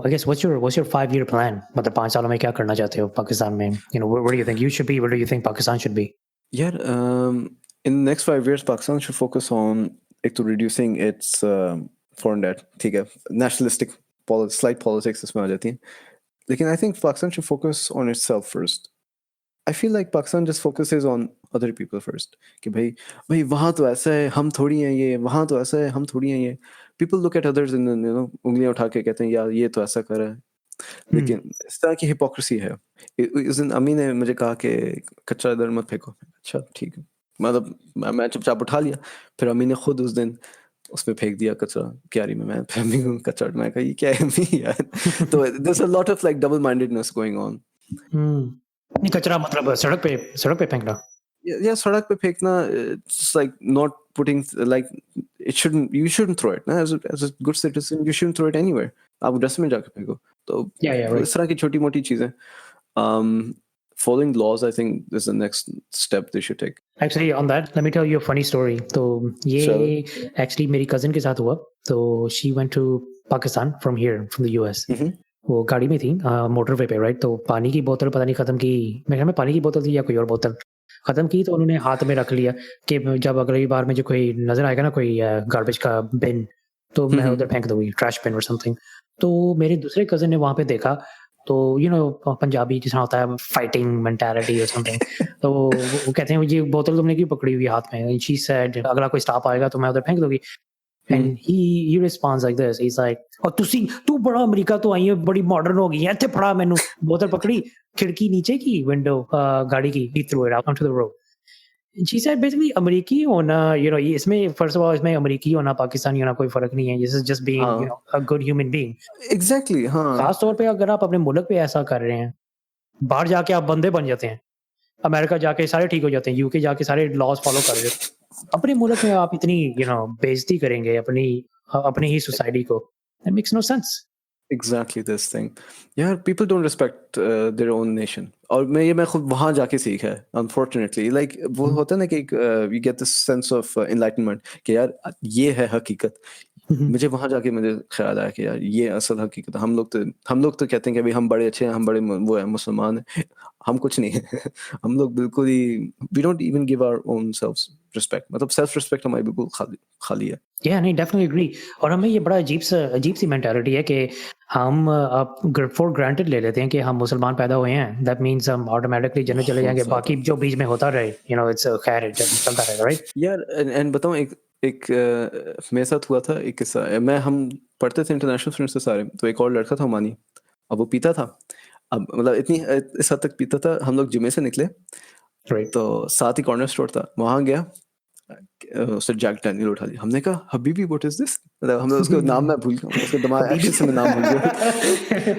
I guess what's your 5 year plan? मतलब 5 सालों में क्या करना चाहते हो पाकिस्तान में? Where do you think you should be? Where do you think Pakistan should be? यार in the next 5 years Pakistan should focus on एक तो reducing its foreign debt, ठीक है? Nationalistic slight politics इसमें आ जाती है। लेकिन I think Pakistan should focus on itself first. I feel like Pakistan just focuses on other people first. कि भाई वहाँ तो ऐसा है, हम थोड़ी हैं ये, वहाँ तो ऐसा है, हम थोड़ी हैं ये। People look at others and then, उंगलियाँ उठा के कहते हैं यार ये तो ऐसा कर रहा है। हुँ, लेकिन इस तरह की हिपोक्रेसी है। उस दिन अम्मी ने मुझे कहा कि कचरा इधर मत फेंको। अच्छा ठीक है। मतलब मैं चुपचाप उठा लिया, फिर अम्मी ने खुद उस दिन उसमें फेंक दिया कचरा क्यारी में। मैं फिर अम्मी को कचरा, मैं कहा ये क्या है अम्मी यार। तो there's a lot of like double mindedness going on. नहीं कचरा मतलब सड़क पे फेंकना। या सड़क पे फेंकना, it's like not putting like you shouldn't throw it ना, as a good citizen you shouldn't throw it anywhere. आप डस्टबिन में जाके फेंको। तो Yeah, इस right. तरह की छोटी मोटी चीजें, following laws I think is the next step they should take. Actually, on that, let me tell you a funny story. तो चलो। ये actually मेरी cousin के साथ हुआ। तो she went to Pakistan from here, from the US. वो गाड़ी में थी मोटरवे पे, राइट? तो पानी की बोतल पता नहीं खत्म की, मेरे ख्याल में पानी की बोतल थी या कोई और बोतल खत्म की, तो उन्होंने हाथ में रख लिया कि जब अगली बार मुझे कोई नजर आएगा ना, कोई गार्बेज का बिन, तो मैं उधर फेंक दूंगी, ट्रैश बिन और समथिंग। तो मेरे दूसरे कजन ने वहां पे देखा, तो पंजाबी जिस होता है फाइटिंग मेंटालिटी और समथिंग, तो वो कहते हैं ये बोतल तुमने क्यों पकड़ी हुई हाथ में? शी सेड अगला कोई स्टाफ आएगा तो मैं उधर फेंक दूंगी। And he responds like this. He's like, "और तू बड़ा अमेरिका तो आई है, बड़ी मॉडर्न हो गई है, इत्थे फड़ा मैनू बोतल पकड़ी, खिड़की नीचे की विंडो गाड़ी की, he threw it out onto the road." And she said basically अमेरिकी होना, इसमें first of all इसमें अमेरिकी होना पाकिस्तानी होना कोई फर्क नहीं है. This is just being हाँ a good human being. Exactly हाँ। खास तौर पे अगर आप अपने मुल्क पे ऐसा कर रहे हैं, बाहर जाके आप बंदे बन जाते हैं, अमेरिका जाके सारे ठीक हो जाते हैं, यूके जाके सारे लॉज फॉलो कर रहे हो, अपने मुल्क में आप इतनी बेइज्जती करेंगे अपनी ही सोसाइटी को, that makes no sense. Exactly this thing यार, people don't respect their own nation. और मैं खुद वहां जाके सीखा है अनफॉर्चुनेटली। लाइक वो होता है ना कि you get this sense of enlightenment कि यार ये है हकीकत। मुझे वहां जाके मुझे ख्याल आया कि यार ये असल हकीकत है। हम लोग तो कहते हैं कि भाई हम बड़े अच्छे हैं, हम बड़े वो है मुसलमान हैं। हम कुछ नहीं है। हम लोग बिल्कुल ही we don't even give our own selves respect. मतलब सेल्फ रिस्पेक्ट हमारी बिल्कुल खाली है। नहीं डेफिनेटली एग्री। और हमें ये बड़ा अजीब सी मेंटालिटी है कि हम अब फॉर ग्रांटेड ले लेते हैं कि हम मुसलमान पैदा हुए हैं, दैट मींस हम ऑटोमेटिकली जन्नत चले बहुत जाएंगे, ज्यादा बाकी जो बीच में होता रहे इट्स खैर चलता रहेगा, राइट? यार। एंड बताऊं एक मेरे साथ हुआ था एक किस्सा। हम पढ़ते थे इंटरनेशनल स्टूडेंट्स से सारे, तो एक और लड़का था ओमानी। अब वो पीता था, अब मतलब इतनी इस हद तक पीता था। हम लोग जुमे से निकले, राइट। तो साथ ही कॉर्नर स्टोर था, वहां गया, उससे जैक डैनियल उठा लिया। हमने कहा हबीबी व्हाट इज दिस, मतलब हम लोग उसका नाम मैं भूल गया, उसका दिमाग हबीबी। एक्चुअली से मैं नाम भूल गया।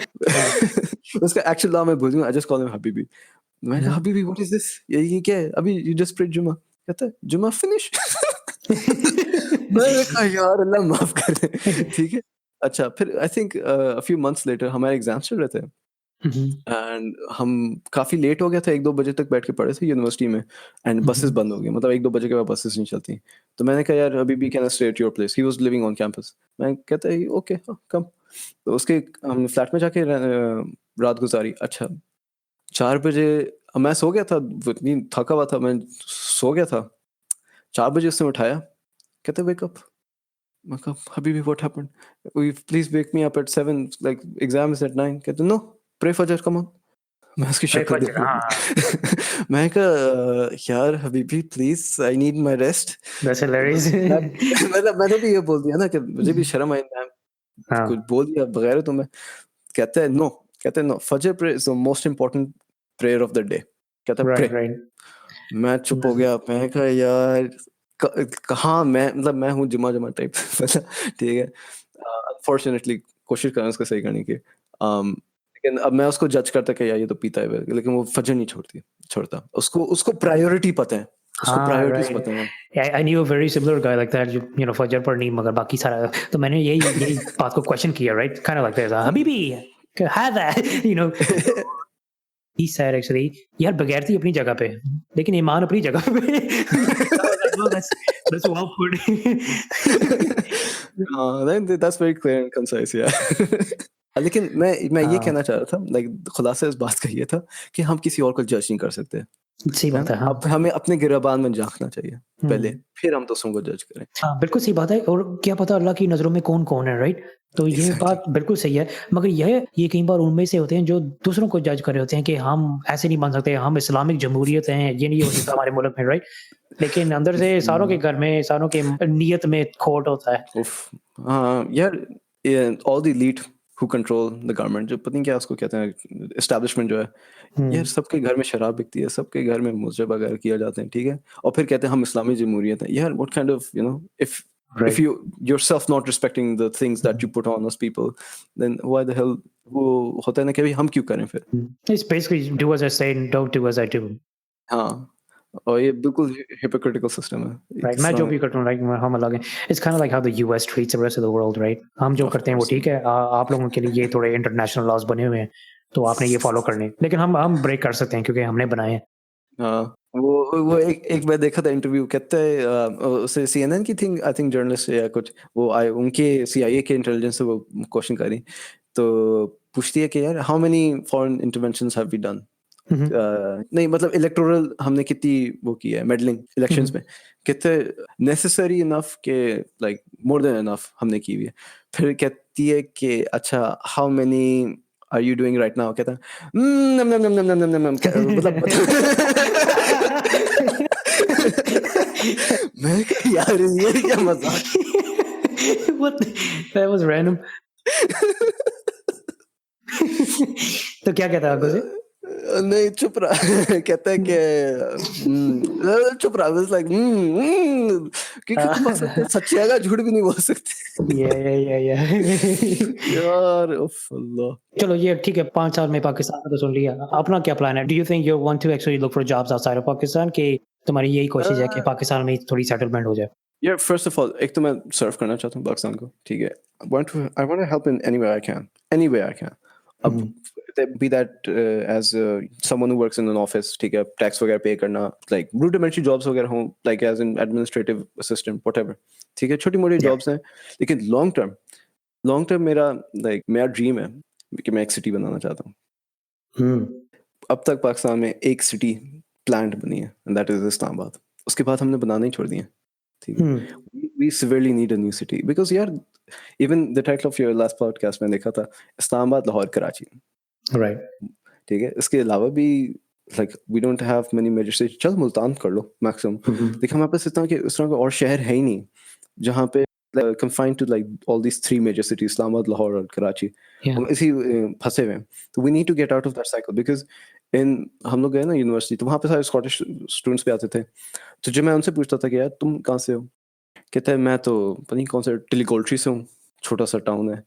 उसका एक्चुअल नाम मैं भूल गया, I just call him Habibi. मैंने कहा हबीबी व्हाट इज दिस, ये क्या है? अभी यू जस्ट प्रेड जुमा। कहता है जुमा फिनिश। मैंने कहा यार अल्लाह माफ कर दे। ठीक है। अच्छा फिर I think a few months later हमारे एग्जाम्स चल रहे थे, एंड हम काफी लेट हो गया था, 1-2 बजे तक बैठ के पढ़े थे यूनिवर्सिटी में, एंड बसेस बंद हो गई, मतलब 1-2 बजे के बाद बसेस नहीं चलती। तो मैंने कहा यार अभी भी can I stay at your place, he was living on campus. मैं कहता है ओके कम। तो उसके हम फ्लैट में जाके रात गुजारी। अच्छा 4 बजे मैं सो गया था, इतनी थका हुआ था, मैं सो गया था। 4 बजे उसने उठाया, कहते वेक अप। मैं कहा हबीबी what happened, please wake me up at 7, like exam is at 9। कहते नो प्रे फजर कम ऑन। मैं उसकी शक्ल देख रहा। मैं कहा यार Habibi please I need my rest. That's hilarious. मैंने भी ये बोल दिया ना कि मुझे भी शर्म आई, मैं कुछ बोल दिया बगैर तुम्हें। कहते हैं नो, कहते हैं नो, फजर pray is the most important prayer of the day. कहता है प्रे। राइट। मैं चुप हो गया। मैं कहा यार कहाँ मैं, मतलब मैं हूँ जुमा टाइप। ठीक है। अनफॉर्चुनेटली कोशिश कर रहा हूँ उसको सही करने की, लेकिन अब मैं उसको जज करता कि यार ये तो पीता है, लेकिन वो फजर नहीं छोड़ता। उसको प्रायोरिटी पता है, उसको प्रायोरिटीज पता है। I knew a very similar guy like that, जो फजर पर नहीं मगर बाकी सारा। तो मैंने यही बात को क्वेश्चन किया, right? kind of like this, Habibi he said actually यार बगैरती अपनी जगह पे, लेकिन ईमान अपनी जगह पे। I was like, well, that's well put. that's very clear and concise, yeah. लेकिन मैं ये कहना चाह रहा था, लाइक खुलासा इस बात का ये था कि हम किसी और को जज नहीं कर सकते। सही बात है। अब हमें अपने गिरबान में झांकना चाहिए पहले, फिर हम दूसरों को जज करें। हाँ बिल्कुल सही बात है। और क्या पता अल्लाह की नजरों में कौन कौन है, राइट? तो ये बात बिल्कुल सही है। मगर ये कई बार उनमें से होते हैं जो दूसरों को जज कर रहे होते हैं कि हम ऐसे नहीं मान सकते, हम इस्लामिक जमहूरियत हैं, ये नहीं हो सकता हमारे मुल्क में, राइट? लेकिन अंदर से सारों के घर में, सारों के नीयत में खोट होता है। हाँ यार, all the elite who control the government, जो पता नहीं क्या उसको कहते हैं, establishment जो है, यार सबके घर में शराब बिकती है, सबके घर में मुजब वगैरह किया जाते हैं, ठीक है, और फिर कहते हैं हम इस्लामी जमहूरियत है। यार what kind of, you know, if Right. you yourself not respecting the things that you put on us people, then why the hell वो होता है ना कि भाई हम क्यों करें फिर। It's basically do as I say and don't do as I do. हाँ, और ये बिल्कुल hypocritical system है Right. मैं जो भी करता हूँ, like हम अलग हैं. It's kind of like how the US treats the rest of the world, right? हम जो Of करते हैं वो course. ठीक है. आप लोगों के लिए ये थोड़े international laws बने हुए हैं, तो आपने ये follow करने. लेकिन हम break कर सकते हैं क्योंकि हमने बनाए हैं. हाँ, वो एक मैं देखा था इंटरव्यू, कहते हैं उसे CNN key thing, I think journalist या कुछ, वो आए उनके CIA के इंटेलिजेंस से वो क्वेश्चन करी, तो पूछती है कि यार how many foreign interventions have we done, नहीं मतलब इलेक्टोरल हमने कितनी वो की है मेडलिंग इलेक्शंस में, कितने नेसेसरी इनफ के लाइक मोर देन इनफ हमने की हुई है। फिर कहती है कि अच्छा how many are you doing right now, कहता है नम नम नम नम नम नम नम, मतलब मैं यार ये क्या मजाक। What? That was random. तो क्या कहता है आपको से? नहीं चुप रहा कहता है कि चुप रहा, was like क्योंकि तुम सच्ची जगह झूठ भी नहीं बोल सकते। Yeah. यार उफ अल्लाह। चलो ये ठीक है, 5 साल में पाकिस्तान का तो सुन लिया. अपना क्या प्लान है? Do you think you want to actually look for jobs outside of Pakistan, कि तुम्हारी यही कोशिश है कि पाकिस्तान में थोड़ी सेटलमेंट हो जाए? यार फर्स्ट ऑफ ऑल एक तो मैं सर्व करना चाहता हूँ पाकिस्तान को, ठीक है, I want to help in any way I can. अब be that as someone who works in an office, ठीक है, टैक्स वगैरह पे करना, लाइक rudimentary jobs वगैरह हों, like as an administrative assistant whatever, ठीक है, छोटी मोटी जॉब्स हैं, लेकिन लॉन्ग टर्म मेरा ड्रीम है कि मैं एक सिटी बनाना चाहता हूँ। अब तक पाकिस्तान में एक सिटी प्लान्ड बनी है एंड दैट इज इस्लामाबाद, उसके बाद हमने बनाना ही छोड़ दिया, ठीक है। we severely need a new city because यार even the title of your last podcast में देखा था इस्लामाबाद, लाहौर, कराची, राइट, ठीक है, इसके अलावा भी like we don't have many major cities, चल मुल्तान कर लो मैक्सिमम, लेकिन हमारे पास इतना कि उस तरह का और शहर है ही नहीं जहाँ पे confined to like all these 3 major cities, Islamabad, Lahore और कराची, हम इसी फंसे हुए हैं। तो we need to get out of that cycle because हम लोग गए ना यूनिवर्सिटी, तो वहाँ पे सारे स्कॉटिश स्टूडेंट्स भी आते थे, तो जब मैं उनसे पूछता था कि यार तुम कहाँ से हो, कहता है मैं तो पता नहीं कौन सा टिलीगोल्ट्री से हूँ, छोटा सा टाउन है।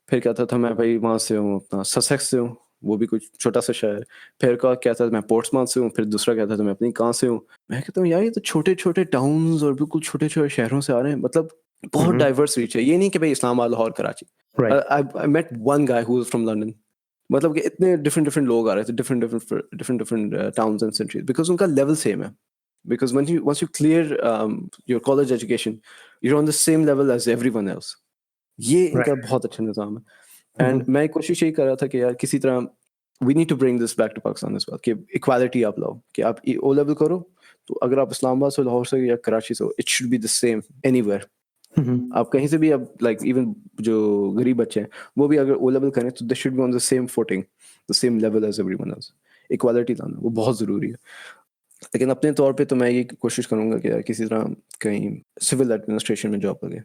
फिर कहता था मैं भाई वहाँ से हूँ अपना ससेक्स से हूँ, वो भी कुछ छोटा सा शहर। फिर कहता था मैं पोर्ट्समाउथ से हूँ, फिर दूसरा कहता था मैं अपनी कहाँ से हूँ। मैं कहता हूँ यार ये तो छोटे छोटे टाउन्स और बिल्कुल छोटे छोटे शहरों से आ रहे हैं, मतलब बहुत डाइवर्स रीच है, ये नहीं कि भाई Islamabad, Lahore, Karachi. I met one guy who was from London, मतलब कि इतने डिफरेंट लोग आ रहे थे, different towns and cities, because उनका लेवल सेम है। Because once you clear your college education, you're on the same level as everyone else. ये इनका बहुत अच्छा निज़ाम है। एंड मैं कोशिश यही कर रहा था कि यार किसी तरह we need to bring this back to Pakistan as well, कि इक्वालिटी आप लाओ, कि आप ओ लेवल करो, तो अगर आप इस्लामाबाद से, लाहौर से या कराची से हो, it should be the same anywhere. आप कहीं से भी, अब लाइक इवन जो गरीब बच्चे हैं वो भी अगर ओ लेवल करें तो they should be on the same footing, the same level as everyone else. Equality लाना वो बहुत ज़रूरी है। लेकिन अपने तौर पे तो मैं ये कोशिश करूंगा कि किसी तरह कहीं सिविल एडमिनिस्ट्रेशन में जॉब लगे,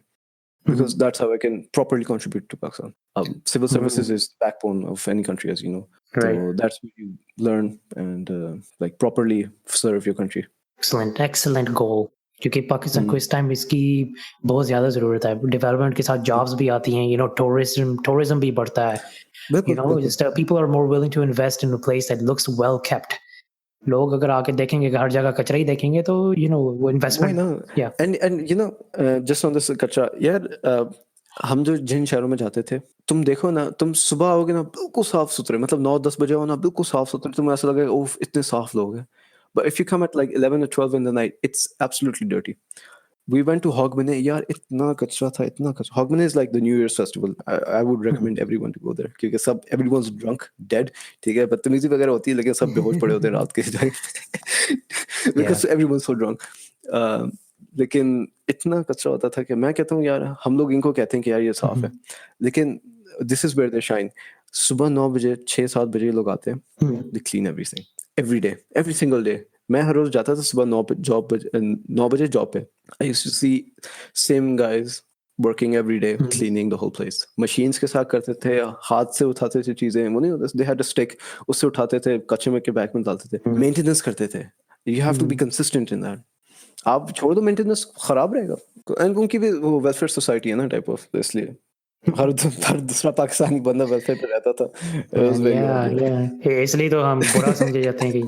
because that's how I can properly contribute to Pakistan. Civil services is the backbone of any country, as you know. Right. So that's where you learn and like properly serve your country. Excellent goal. क्योंकि पाकिस्तान को इस time इसकी बहुत ज्यादा जरूरत है। Development के साथ जॉब्स भी आती हैं, टूरिज्म भी बढ़ता है, just people are more willing to invest in a place that looks well kept. लोग अगर आके देखेंगे कि हर जगह कचरा ही देखेंगे तो वो investment. And just on this कचरा, यार हम जो जिन शहरों में जाते थे, तुम देखो ना, तुम सुबह आओगे ना बिल्कुल साफ सुथरे, मतलब 9-10 बजे हो ना बिल्कुल साफ सुथरे, तुम्हें ऐसा लगेगा ओह इतने साफ लोग हैं। But if you come at like 11 or 12 in the night, it's absolutely dirty. We went to Hogmanay, यार इतना कचरा था, इतना कचरा। Hogmanay is like the New Year's festival. I would recommend everyone to go there, क्योंकि सब everyone's drunk, dead, ठीक है, बदतमीजी वगैरह होती है, लेकिन सब बेहोश पड़े होते हैं रात के time because everyone's so drunk. लेकिन इतना कचरा होता था कि मैं कहता हूँ यार हम लोग इनको कहते हैं कि यार ये साफ है, लेकिन this is where they shine. सुबह 9 बजे 6-7 बजे लोग आते हैं, they clean everything every day, every single day. मैं हर रोज जाता था सुबह 9 बजे जॉब पे। I used to see same guys working every day, cleaning the whole place. Machines के साथ करते थे, हाथ से उठाते थे चीजें, वो नहीं होता, they had a stick, उससे उठाते थे, कच्चे में के बैग में डालते थे, मेंटेनेंस करते थे. You have to be consistent in that. आप छोड़ दो मेंटेनेंस, खराब रहेगा. एंड उनकी भी वो वेलफेयर सोसाइटी है ना टाइप ऑफ, इसलिए हर दूसरा पाकिस्तानी बंदा वेलफेयर पे रहता था. इसलिए तो हम बुरा समझे जाते हैं कि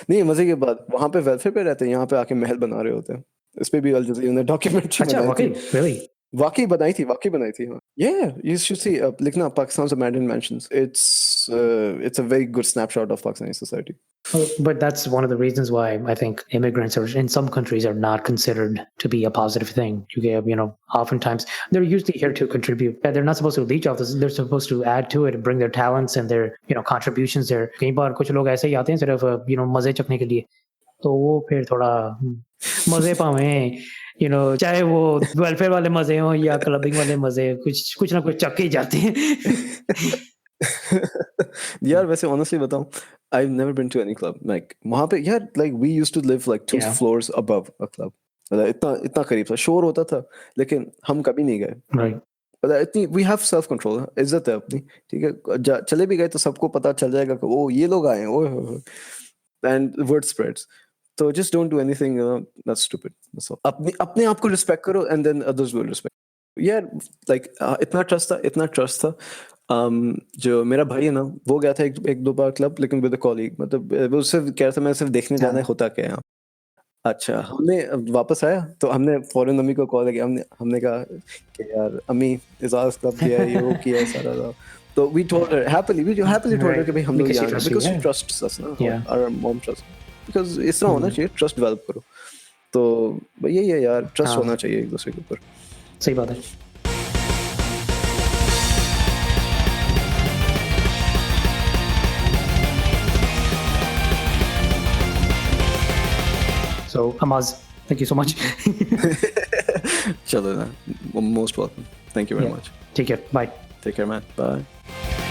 नहीं, मजे की बात, वहां पे वेलफेयर पे रहते हैं, यहाँ पे आके महल बना रहे होते हैं. इस पे भी अल जज़ीरा ने डॉक्यूमेंट्री बनाई थी. वाकई बनाई थी. Yeah, you should see, लिखना Pakistan's abandoned mansions. It's a very good snapshot of Pakistani society. But that's one of the reasons why I think immigrants are in some countries are not considered to be a positive thing. Oftentimes they're usually here to contribute. They're not supposed to leech off this. They're supposed to add to it and bring their talents and their contributions there. कई बार कुछ लोग ऐसे ही आते हैं सिर्फ मजे चखने के लिए, तो वो फिर थोड़ा मजे पावें, चाहे वो वेलफेयर वाले मजे हो या क्लबिंग वाले मजे, कुछ ना कुछ चख के ही जाते हैं. यार वैसे honestly बताऊं, I've never been to any club. Like वहाँ पे यार, like we used to live like 2 floors above a club. इतना करीब था, शोर होता था, लेकिन हम कभी नहीं गए. Right. We have self control. इज्जत है अपनी, ठीक है. चले भी गए तो सबको पता चल जाएगा कि ओ ये लोग आए हैं, ओह, and word spreads. So just don't do anything that's stupid. That's all. अपने आप को respect करो, and then others will respect. Yeah, like इतना trust था. जो मेरा भाई है ना, वो गया था एक दो बार क्लब, लेकिन विद अ कॉलीग. मतलब वो सिर्फ कह रहा था मैं सिर्फ देखने जाना है, होता क्या है. अच्छा, हमने वापस आया तो हमने फौरन अम्मी को कॉल किया. हमने कहा कि यार अम्मी, इजाज क्लब किया है, ये वो किया है सारा. तो we told her happily told her कि भाई हम लोग यहाँ, because she trusts us ना, our mom trusts, because इस तरह होना चाहिए, ट्रस्ट डेवलप करो. तो यही है यार, ट्रस्ट होना चाहिए एक दूसरे के ऊपर. सही बात है. So, Amaaz, thank you so much. Chalo, most welcome. Thank you very much. Take care. Bye. Take care, man. Bye.